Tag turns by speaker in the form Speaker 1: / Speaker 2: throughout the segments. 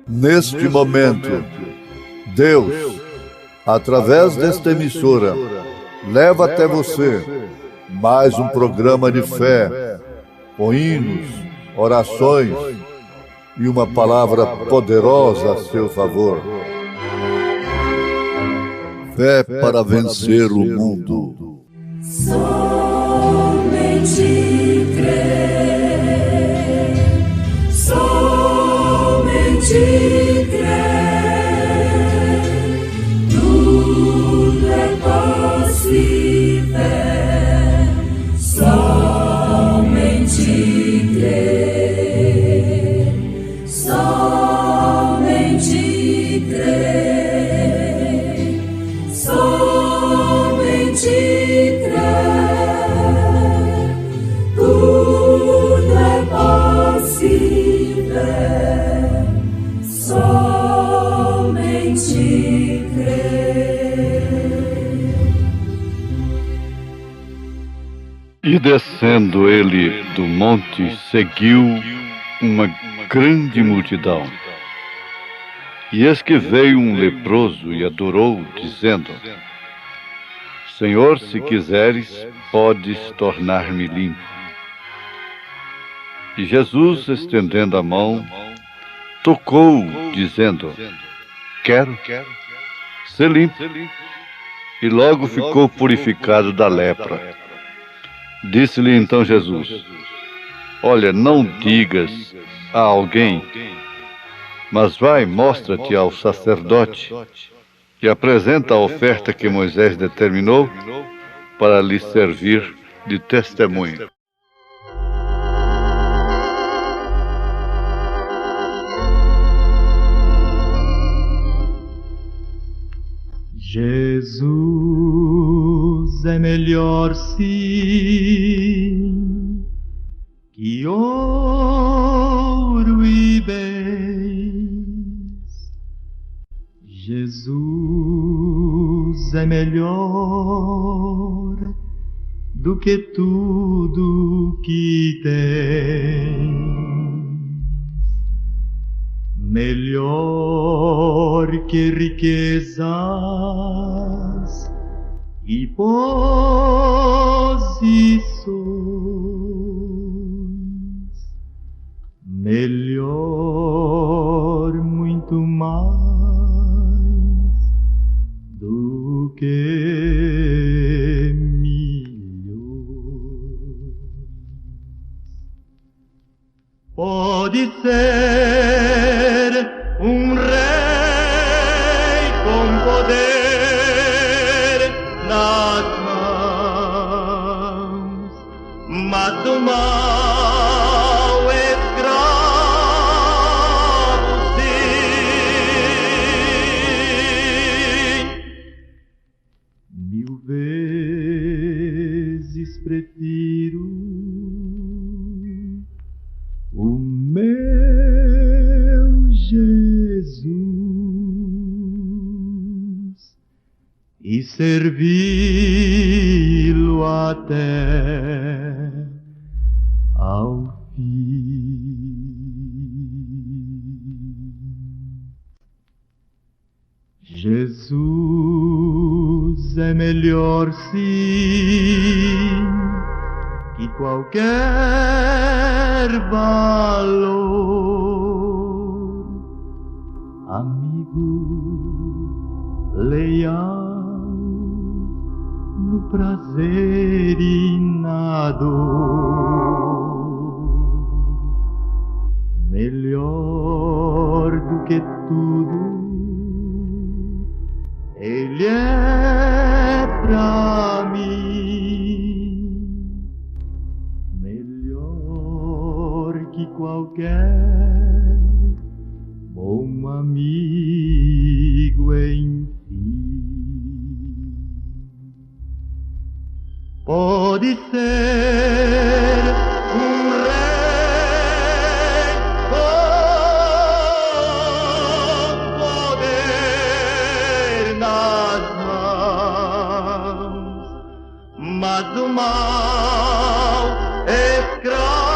Speaker 1: Neste momento, Deus, através desta emissora, leva até você mais um programa de fé, com hinos, orações e uma palavra poderosa a seu favor. Fé para vencer o mundo.
Speaker 2: Somente crer, somente crer, tudo é possível, somente crer, somente crer, somente crer, tudo é possível, somente crer.
Speaker 3: E descendo ele do monte, seguiu uma grande multidão. E eis que veio um leproso e adorou, dizendo: Senhor, se quiseres, podes tornar-me limpo. E Jesus, estendendo a mão, tocou-o, dizendo: Quero ser limpo. E logo ficou purificado da lepra. Disse-lhe então Jesus: Olha, não digas a alguém, mas vai, mostra-te ao sacerdote e apresenta a oferta que Moisés determinou para lhe servir de testemunho.
Speaker 4: Jesus é melhor sim que ouro e bens. Jesus é melhor do que tudo que tem. Melhor que riquezas e posições, melhor, muito mais do que milhões. Pode ser um rei com poder nas mãos, mas do mau escravo, sim. 1000 vezes prefiro o meu Jesus e servi-lo até ao fim. Jesus é melhor sim que qualquer valor, amigo leal no prazer e na dor, melhor do que tudo Ele é pra mim, melhor que qualquer bom amigo, enfim. pode ser rei com poder nas mãos, mas o mal escravo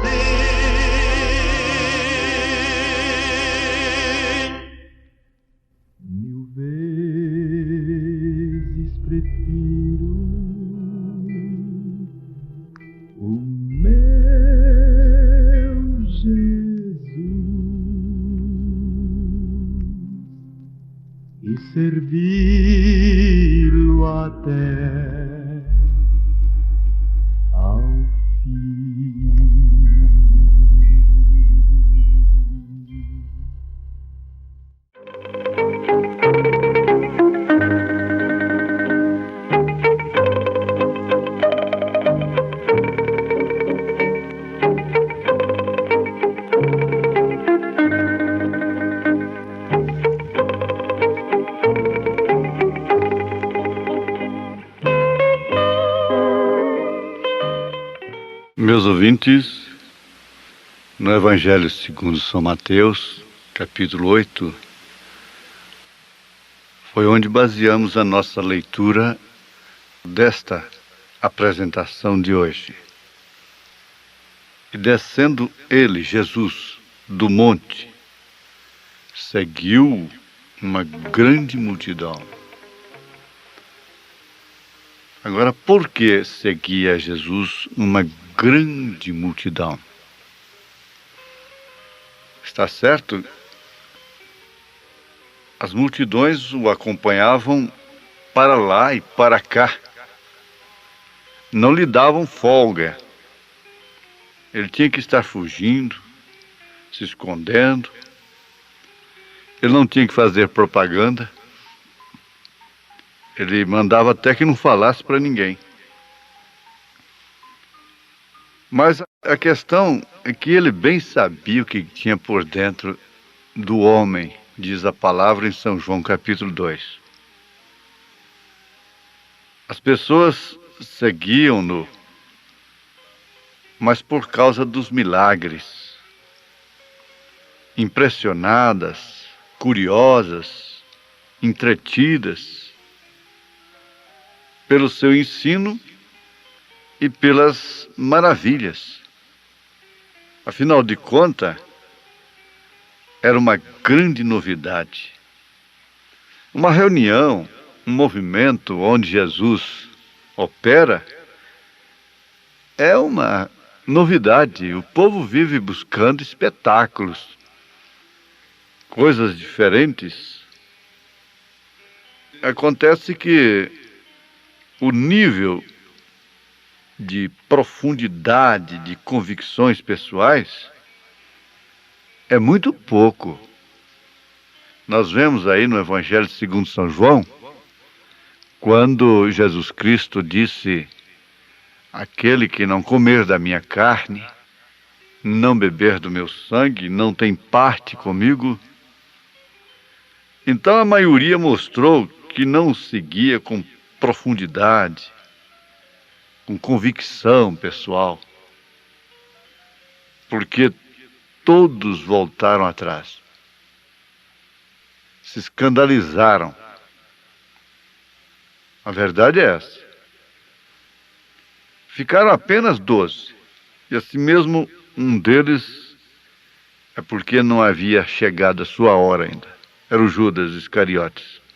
Speaker 4: sim. Mil vezes prefiro o meu Jesus e servi-lo até ao fim.
Speaker 3: Meus ouvintes, no Evangelho segundo São Mateus, capítulo 8, foi onde baseamos a nossa leitura desta apresentação de hoje. E descendo ele, Jesus, do monte, seguiu uma grande multidão. Agora, por que seguia Jesus uma grande multidão? Está certo? As multidões o acompanhavam para lá e para cá. Não lhe davam folga. Ele tinha que estar fugindo, se escondendo. Ele não tinha que fazer propaganda. Ele mandava até que não falasse para ninguém. Mas a questão é que ele bem sabia o que tinha por dentro do homem, diz a palavra em São João capítulo 2. As pessoas seguiam-no, mas por causa dos milagres, impressionadas, curiosas, entretidas pelo seu ensino e pelas maravilhas. Afinal de contas, era uma grande novidade. Uma reunião, um movimento onde Jesus opera, é uma novidade. O povo vive buscando espetáculos, coisas diferentes. Acontece que o nível de profundidade de convicções pessoais é muito pouco. Nós vemos aí no Evangelho segundo São João, quando Jesus Cristo disse: aquele que não comer da minha carne, não beber do meu sangue, não tem parte comigo. Então a maioria mostrou que não o seguia com profundidade, com convicção pessoal, porque todos voltaram atrás, se escandalizaram. A verdade é essa. Ficaram apenas 12, e assim mesmo um deles é porque não havia chegado a sua hora ainda. Era o Judas Iscariotes.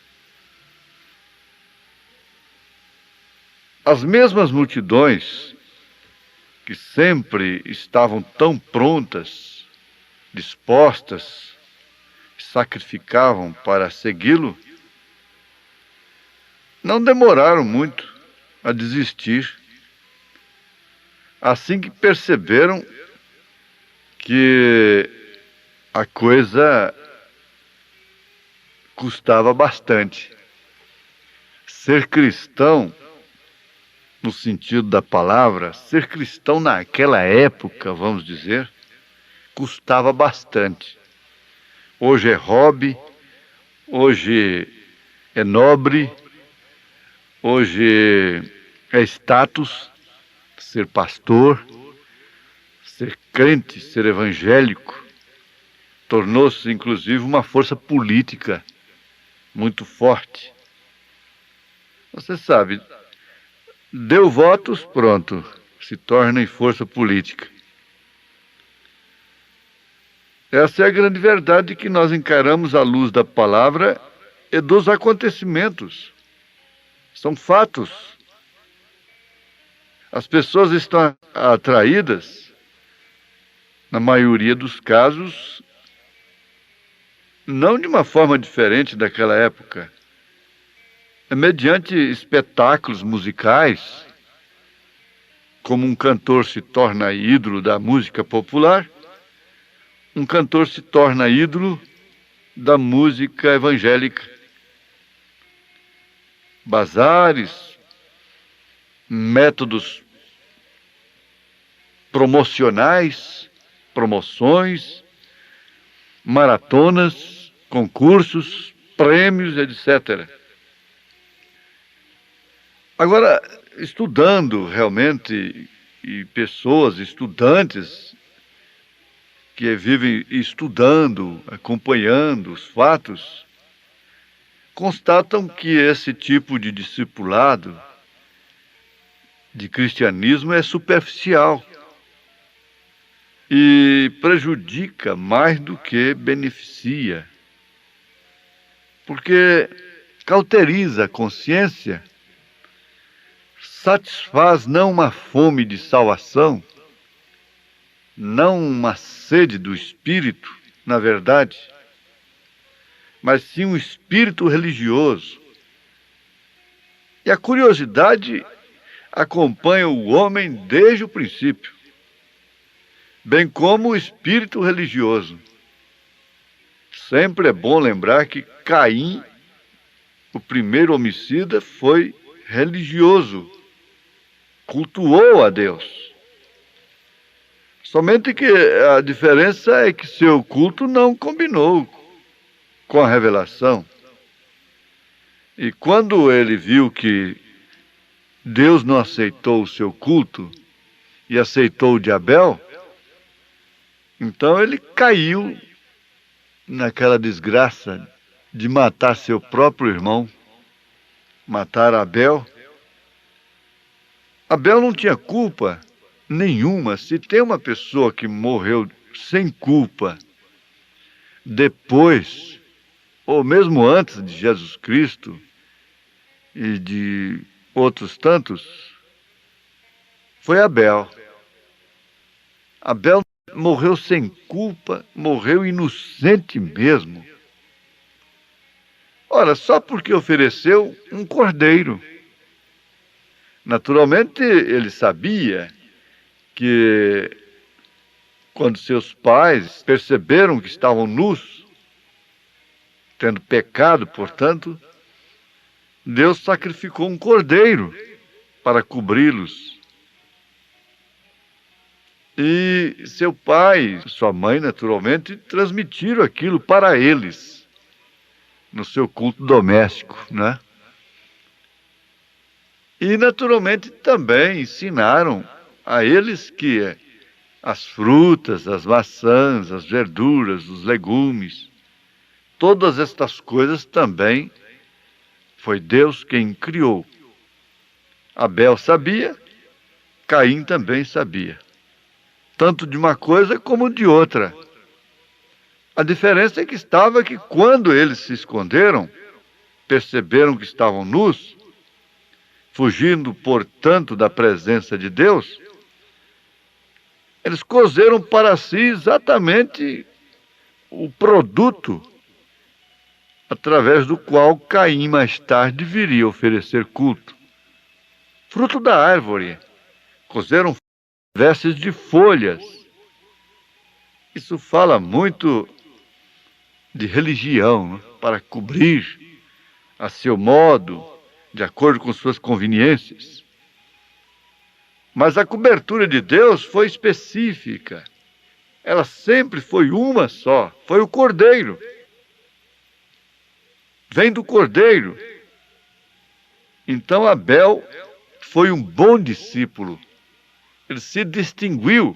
Speaker 3: As mesmas multidões que sempre estavam tão prontas, dispostas, sacrificavam para segui-lo, não demoraram muito a desistir. Assim que perceberam que a coisa custava bastante. Ser cristão, no sentido da palavra, ser cristão naquela época, vamos dizer, custava bastante. Hoje é hobby, hoje é nobre, Hoje é status ser pastor, ser crente, ser evangélico. Tornou-se, inclusive, uma força política muito forte. Você sabe, deu votos, pronto, se torna em força política. Essa é a grande verdade que nós encaramos à luz da palavra e dos acontecimentos. São fatos. As pessoas estão atraídas, na maioria dos casos, não de uma forma diferente daquela época. É mediante espetáculos musicais, como um cantor se torna ídolo da música popular, um cantor se torna ídolo da música evangélica. Bazares, métodos promocionais, promoções, maratonas, concursos, prêmios, etc. Agora, estudando realmente, e pessoas, estudantes, que vivem estudando, acompanhando os fatos, constatam que esse tipo de discipulado, de cristianismo, é superficial e prejudica mais do que beneficia, porque cauteriza a consciência, satisfaz não uma fome de salvação, não uma sede do espírito, na verdade, mas sim um espírito religioso. E a curiosidade acompanha o homem desde o princípio, bem como o espírito religioso. Sempre é bom lembrar que Caim, o primeiro homicida, foi religioso, cultuou a Deus. Somente que a diferença é que seu culto não combinou com a revelação. E quando ele viu que Deus não aceitou o seu culto e aceitou o de Abel, então ele caiu naquela desgraça de matar seu próprio irmão, matar Abel. Abel não tinha culpa nenhuma. Se tem uma pessoa que morreu sem culpa depois, ou mesmo antes de Jesus Cristo e de outros tantos, foi Abel. Abel morreu sem culpa, morreu inocente mesmo. Ora, só porque ofereceu um cordeiro. Naturalmente, ele sabia que quando seus pais perceberam que estavam nus, tendo pecado, portanto, Deus sacrificou um cordeiro para cobri-los. E seu pai, sua mãe, naturalmente, transmitiram aquilo para eles, no seu culto doméstico, né? E, naturalmente, também ensinaram a eles que as frutas, as maçãs, as verduras, os legumes, todas estas coisas também foi Deus quem criou. Abel sabia, Caim também sabia, tanto de uma coisa como de outra. A diferença é que quando eles se esconderam, perceberam que estavam nus, fugindo, portanto, da presença de Deus, eles cozeram para si exatamente o produto através do qual Caim mais tarde viria oferecer culto. Fruto da árvore. Cozeram vestes de folhas. Isso fala muito de religião, né? Para cobrir a seu modo, de acordo com suas conveniências. Mas a cobertura de Deus foi específica. Ela sempre foi uma só. Foi o cordeiro. Vem do cordeiro. Então Abel foi um bom discípulo. Ele se distinguiu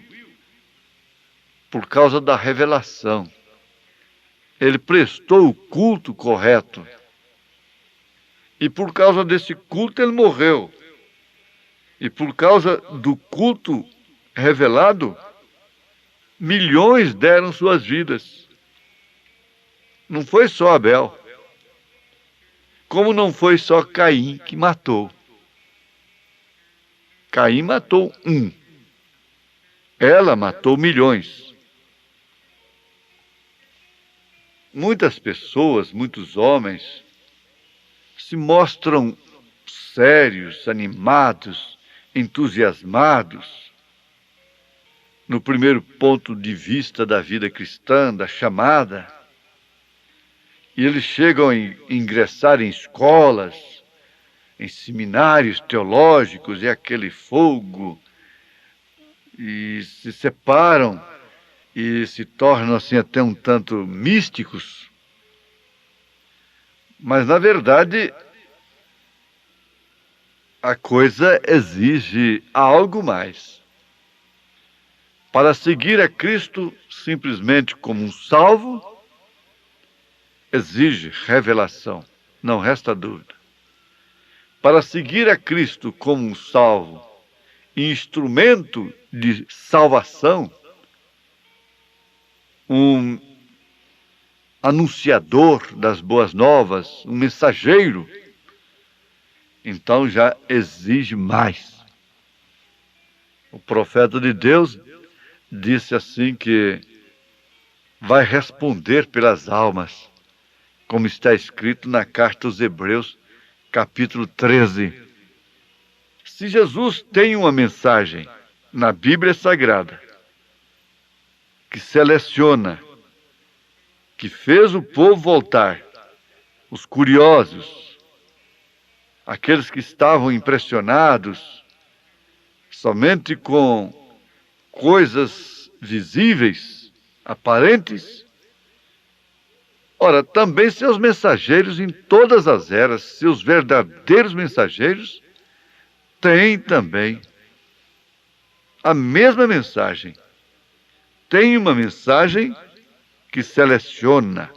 Speaker 3: por causa da revelação. Ele prestou o culto correto. E por causa desse culto ele morreu. E por causa do culto revelado, milhões deram suas vidas. Não foi só Abel. Como não foi só Caim que matou. Caim matou um. Ela matou milhões. Muitas pessoas, muitos homens, se mostram sérios, animados, entusiasmados, no primeiro ponto de vista da vida cristã, da chamada, e eles chegam a ingressar em escolas, em seminários teológicos, e aquele fogo, e se separam, e se tornam assim até um tanto místicos. Mas, na verdade, a coisa exige algo mais. Para seguir a Cristo simplesmente como um salvo, exige revelação, não resta dúvida. Para seguir a Cristo como um salvo, instrumento de salvação, um anunciador das boas novas, um mensageiro, então já exige mais. O profeta de Deus disse assim que vai responder pelas almas, como está escrito na carta aos Hebreus, capítulo 13. Se Jesus tem uma mensagem na Bíblia Sagrada, que seleciona, que fez o povo voltar, os curiosos, aqueles que estavam impressionados somente com coisas visíveis, aparentes. Ora, também seus mensageiros em todas as eras, seus verdadeiros mensageiros, têm também a mesma mensagem. Tem uma mensagem que seleciona.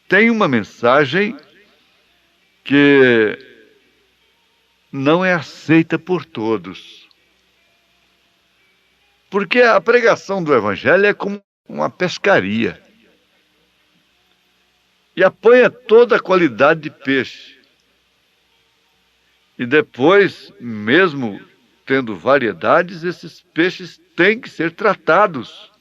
Speaker 3: Tem uma mensagem que não é aceita por todos. Porque a pregação do Evangelho é como uma pescaria. E apanha toda a qualidade de peixe. E depois, mesmo tendo variedades, esses peixes têm que ser tratados.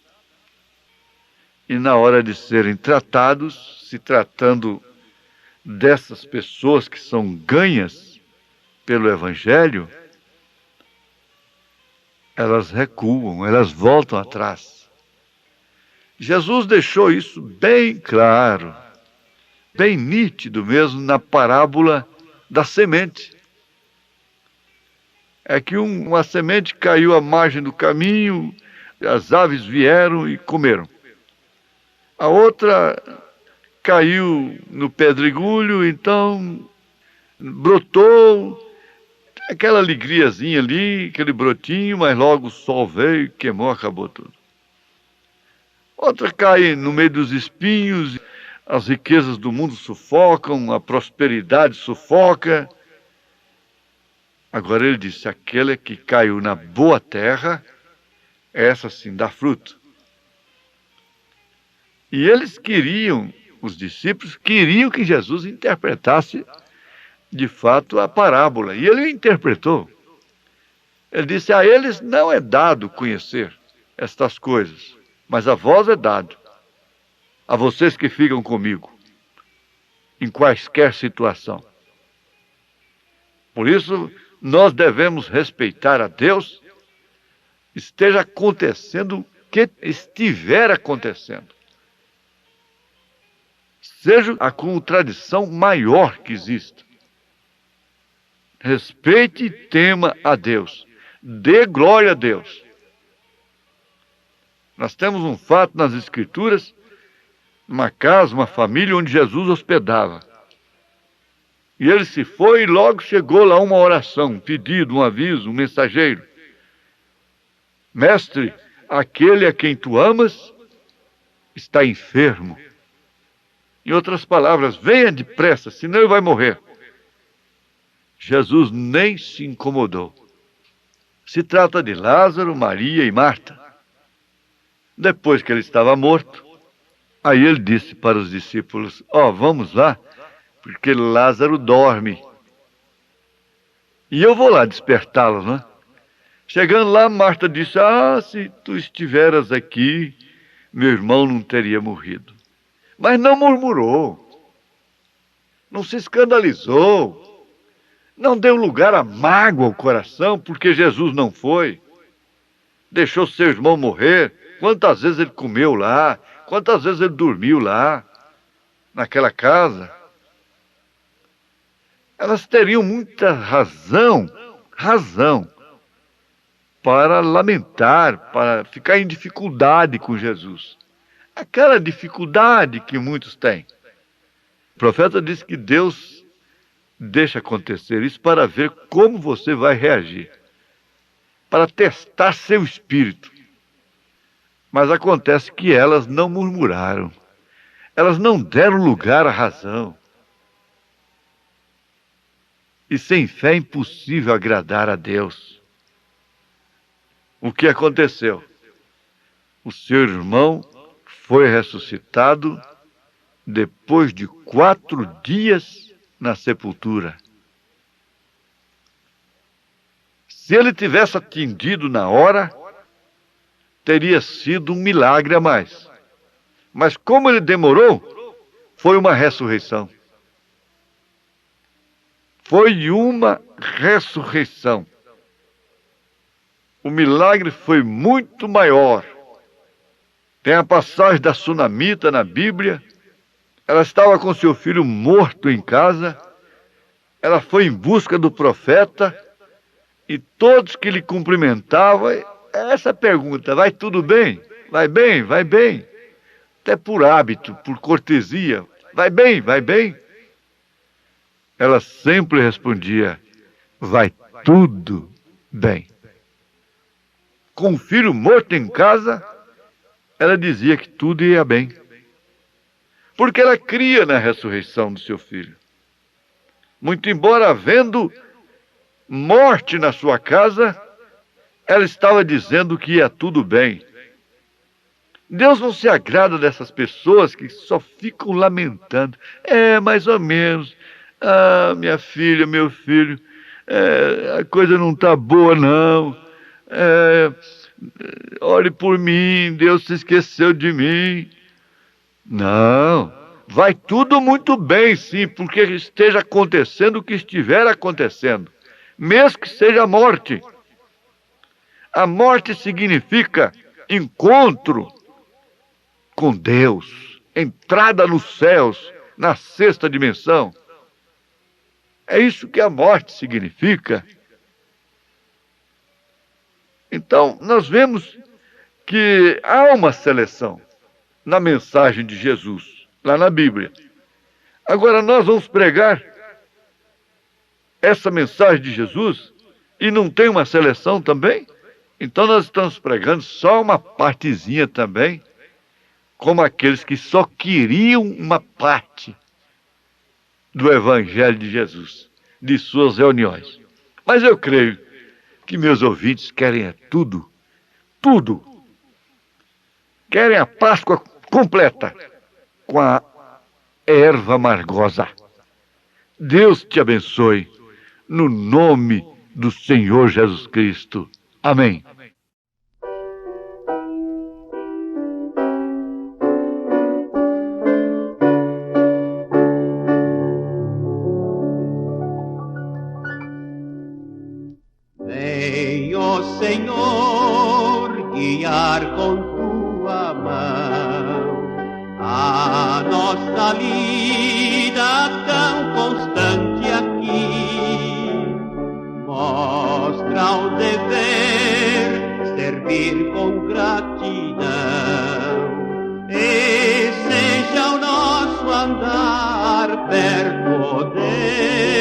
Speaker 3: E na hora de serem tratados, se tratando dessas pessoas que são ganhas pelo Evangelho, elas recuam, elas voltam atrás. Jesus deixou isso bem claro, bem nítido mesmo na parábola da semente. É que uma semente caiu à margem do caminho, as aves vieram e comeram. A outra caiu no pedregulho, então brotou, aquela alegriazinha ali, aquele brotinho, mas logo o sol veio, queimou, acabou tudo. Outra cai no meio dos espinhos, as riquezas do mundo sufocam, a prosperidade sufoca. Agora ele disse, aquele que caiu na boa terra, essa sim dá fruto. E eles queriam, os discípulos queriam que Jesus interpretasse de fato a parábola. E ele interpretou. Ele disse, a eles não é dado conhecer estas coisas, mas a vós é dado, a vocês que ficam comigo, em quaisquer situação. Por isso, nós devemos respeitar a Deus, esteja acontecendo o que estiver acontecendo. Seja a contradição maior que exista. Respeite e tema a Deus. Dê glória a Deus. Nós temos um fato nas Escrituras, uma casa, uma família onde Jesus hospedava. E ele se foi e logo chegou lá uma oração, um pedido, um aviso, um mensageiro. Mestre, aquele a quem tu amas está enfermo. Em outras palavras, venha depressa, senão ele vai morrer. Jesus nem se incomodou. Se trata de Lázaro, Maria e Marta. Depois que ele estava morto, aí ele disse para os discípulos: vamos lá, porque Lázaro dorme. E eu vou lá despertá-lo, né? Chegando lá, Marta disse: se tu estiveras aqui, meu irmão não teria morrido. Mas não murmurou, não se escandalizou, não deu lugar a mágoa ao coração, porque Jesus não foi. Deixou seu irmão morrer. Quantas vezes ele comeu lá, quantas vezes ele dormiu lá, naquela casa. Elas teriam muita razão para lamentar, para ficar em dificuldade com Jesus. Aquela dificuldade que muitos têm. O profeta disse que Deus deixa acontecer isso para ver como você vai reagir, para testar seu espírito. Mas acontece que elas não murmuraram, elas não deram lugar à razão. E sem fé é impossível agradar a Deus. O que aconteceu? O seu irmão foi ressuscitado depois de 4 dias na sepultura. Se ele tivesse atendido na hora, teria sido um milagre a mais. Mas como ele demorou, foi uma ressurreição. Foi uma ressurreição. O milagre foi muito maior. Tem a passagem da sunamita na Bíblia. Ela estava com seu filho morto em casa. Ela foi em busca do profeta. E todos que lhe cumprimentavam, essa pergunta: vai tudo bem? Vai bem? Vai bem? Até por hábito, por cortesia: vai bem? Vai bem? Ela sempre respondia: vai tudo bem. Com o filho morto em casa, ela dizia que tudo ia bem. Porque ela cria na ressurreição do seu filho. Muito embora havendo morte na sua casa, ela estava dizendo que ia tudo bem. Deus não se agrada dessas pessoas que só ficam lamentando. Mais ou menos. Minha filha, meu filho, a coisa não está boa, não. Ore por mim, Deus se esqueceu de mim. Não, vai tudo muito bem, sim, porque esteja acontecendo o que estiver acontecendo, mesmo que seja a morte. A morte significa encontro com Deus, entrada nos céus, na 6ª dimensão. É isso que a morte significa. Então, nós vemos que há uma seleção na mensagem de Jesus, lá na Bíblia. Agora, nós vamos pregar essa mensagem de Jesus e não tem uma seleção também? Então, nós estamos pregando só uma partezinha também, como aqueles que só queriam uma parte do Evangelho de Jesus, de suas reuniões. Mas eu creio que meus ouvintes querem tudo. Querem a Páscoa completa, com a erva amargosa. Deus te abençoe, no nome do Senhor Jesus Cristo. Amém.
Speaker 5: Vem, ó Senhor, guiar com tua mão a nossa lida tão constante aqui. Mostra o dever, servir com gratidão, e seja o nosso andar perto, ó Deus.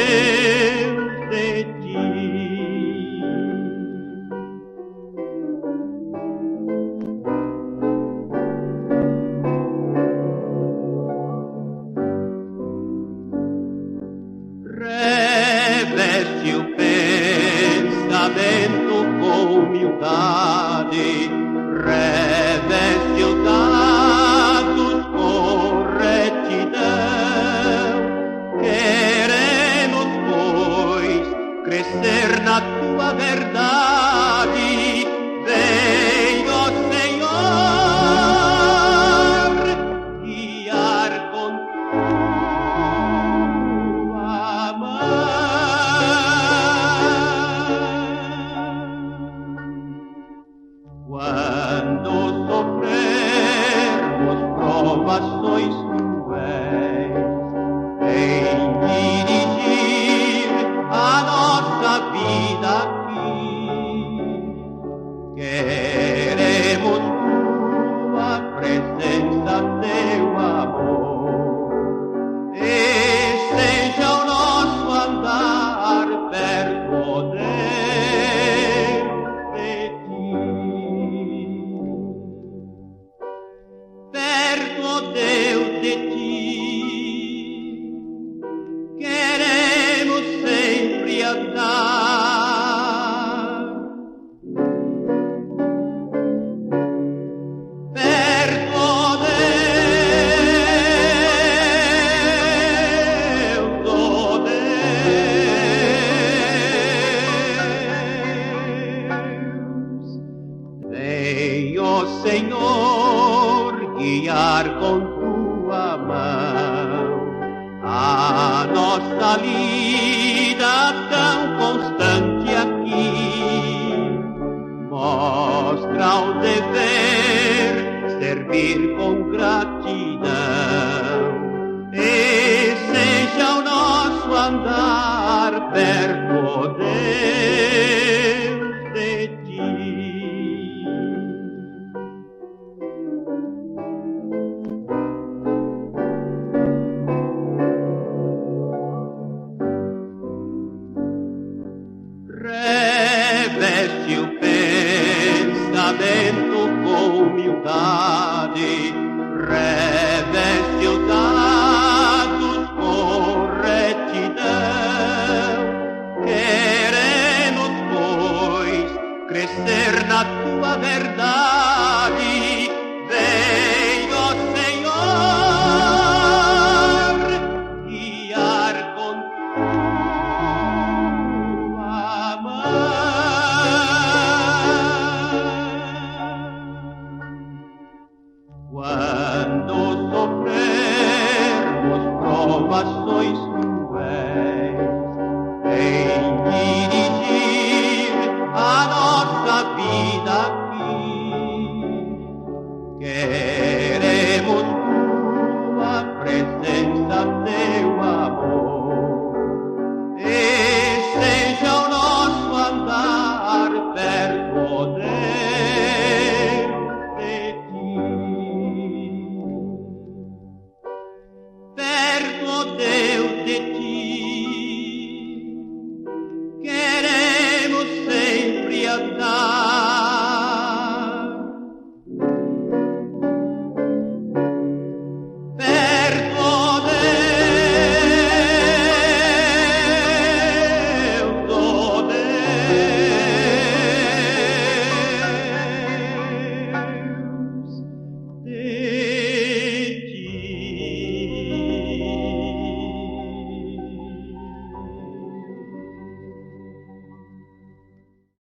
Speaker 5: provações cruéis, em dirigir a nossa vida aqui. Queremos tua presença, teu amor, e seja o nosso andar perto, ó Deus, de ti. Perto, ó Deus, de ti, queremos sempre andar. Perto, ó Deus, ó Deus. Vem, ó Senhor, guiar com tua mão a nossa lida tão constante aqui. Mostra o dever, servir com gratidão, e seja o nosso andar perto, ó Deus, de ti. Reveste o pensamento com humildade, reveste os atos com retidão. Queremos, pois, crescer na tua verdade. Vem, ó Senhor, guiar com tua mão. Quando sofrermos provações cruéis, em dirigir a nossa vida aqui, queremos tua presença, teu amor, e seja o nosso andar perto, ó Deus, de ti. Perto, ó Deus, de ti.